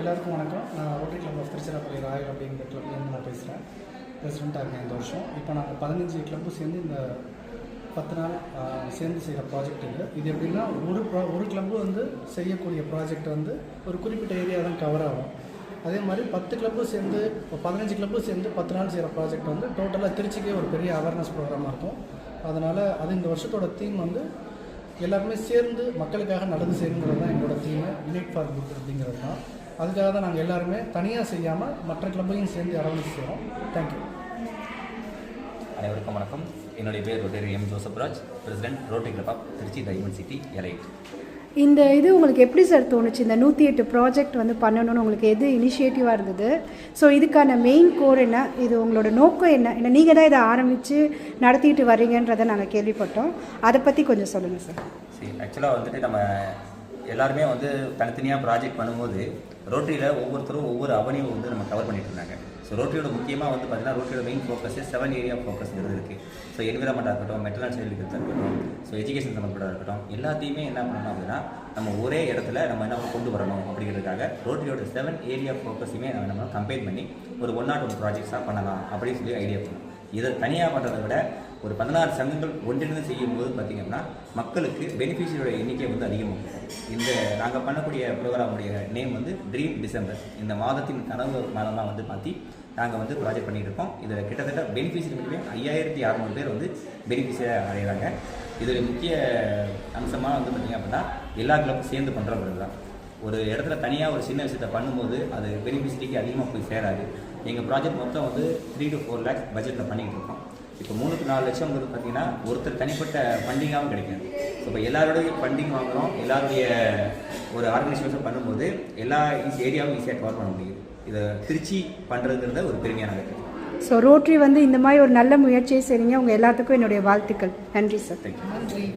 எல்லாருக்கும் வணக்கம். நான் rotary club of Tiruchirappalli royal அப்படிங்கிற கிளப்லேருந்து நான் பேசுகிறேன். பிரசிடெண்ட்டாக இருக்கேன் இந்த வருஷம். இப்போ நாங்கள் 15 கிளப்பும் சேர்ந்து இந்த 10 நாள் சேர்ந்து செய்கிற ப்ராஜெக்ட் இது எப்படின்னா ஒரு கிளப்பு வந்து செய்யக்கூடிய ப்ராஜெக்ட் வந்து ஒரு குறிப்பிட்ட ஏரியா தான் கவர் ஆகும். அதே மாதிரி 10 கிளப்பும் சேர்ந்து இப்போ 15 கிளப்பும் சேர்ந்து 10 நாள் செய்கிற ப்ராஜெக்ட் வந்து டோட்டலாக திருச்சிக்கே ஒரு பெரிய அவேர்னஸ் ப்ரோக்ராமாக இருக்கும். அதனால் அது இந்த வருஷத்தோட தீம் வந்து எல்லாருமே சேர்ந்து மக்களுக்காக நடந்து செய்யணுங்கிறது தான் எங்களோட தீமை. யூனிட் ஃபார் குட் அப்படிங்கிறது தான். அதுக்காக தான் நாங்கள் எல்லாருமே தனியாக செய்யாமல் மற்ற கிளப்பையும் சேர்ந்து அரவணைச்சு செய்கிறோம். தேங்க்யூ. அனைவருக்கும் வணக்கம். என்னுடைய பேர் rotary M Josephraj, president rotary club of Trichy diamond city elite. இந்த இது உங்களுக்கு எப்படி சார் தோணுச்சு? இந்த 108 ப்ராஜெக்ட் வந்து பண்ணணும்னு உங்களுக்கு எது இனிஷியேட்டிவாக இருந்தது? ஸோ இதுக்கான மெயின் கோர் என்ன? இது உங்களோட நோக்கம் என்ன? இல்லை நீங்கள் தான் இதை ஆரம்பித்து நடத்திட்டு வரீங்கன்றதை நாங்கள் கேள்விப்பட்டோம். அதை பற்றி கொஞ்சம் சொல்லுங்கள் சார். சரி, ஆக்சுவலாக வந்துட்டு நம்ம எல்லாருமே வந்து தனித்தனியாக ப்ராஜெக்ட் பண்ணும்போது ரோட்டரியில் ஒவ்வொருத்தரும் ஒவ்வொரு அவனியும் வந்து நம்ம கவர் பண்ணிட்டு இருந்தாங்க. ஸோ ரோட்டரியோட முக்கியமாக வந்து பார்த்தீங்கன்னா ரோட்டரியோட மெயின் ஃபோக்கஸ் 7 ஏரியா ஃபோக்கஸ்ங்கிறது இருக்குது. ஸோ என்விரான்மெண்ட்டாக இருக்கட்டும், மெட்டல் அண்ட் சைல்டு இருக்கட்டும், ஸோ எஜுகேஷன் சம்மந்தப்பட்டதாக இருக்கட்டும், எல்லாத்தையுமே என்ன பண்ணணும் அப்படின்னா நம்ம ஒரே இடத்துல நம்ம என்ன கொண்டு வரணும் அப்படிங்கிறதுக்காக ரோட்டரியோட 7 ஏரியா ஃபோக்கஸையுமே நம்ம கம்பைன் பண்ணி ஒரு 101 ப்ராஜெக்ட்ஸாக பண்ணலாம் அப்படின்னு சொல்லி ஐடியா பண்ணோம். இதை தனியாக பண்ணுறதை விட ஒரு 16 சங்கங்கள் ஒன்றிணைந்து செய்யும்போது பார்த்திங்கன்னா மக்களுக்கு பெனிஃபிஷியரோட எண்ணிக்கை வந்து அதிகமாக இருக்கும். இந்த நாங்கள் பண்ணக்கூடிய ப்ரோக்ராமுடைய நேம் வந்து ட்ரீம் டிசம்பர். இந்த மாதத்தின் கனவு மாதமாக வந்து மாற்றி நாங்கள் வந்து ப்ராஜெக்ட் பண்ணிகிட்டு இருக்கோம். இதில் கிட்டத்தட்ட பெனிஃபிஷியரி மட்டுமே 5600 பேர் வந்து பெனிஃபிஷியராக அடைகிறாங்க. இதில் முக்கிய அம்சமாக வந்து பார்த்திங்க அப்படின்னா எல்லா கிளப்பும் சேர்ந்து பண்ணுறது தான். ஒரு இடத்துல தனியாக ஒரு சின்ன விஷயத்தை பண்ணும்போது அது பெனிஃபிஷரிக்கு அதிகமாக போய் சேராது. எங்கள் ப்ராஜெக்ட் மொத்தம் வந்து 3 to 4 lakhs பட்ஜெட்டில் பண்ணிகிட்டு இருக்கோம். இப்போ 3 to 4 லட்சம் வந்து பார்த்திங்கன்னா ஒருத்தர் தனிப்பட்ட ஃபண்டிங்காகவும் கிடைக்கும். ஸோ இப்போ எல்லாருடைய ஃபண்டிங் வாங்குகிறோம், எல்லாருடைய ஒரு ஆர்கனைசேஷன் பண்ணும்போது எல்லா ஏரியாவும் ஈஸியாக கவர் பண்ண முடியும். இதை திருச்சி பண்ணுறதுங்கிறத ஒரு பெருமையான இருக்குது. ஸோ ரோட்டரி வந்து இந்த மாதிரி ஒரு நல்ல முயற்சியை செய்றீங்க. உங்கள் எல்லாத்துக்கும் என்னுடைய வாழ்த்துக்கள். நன்றி சார். தேங்க்யூ.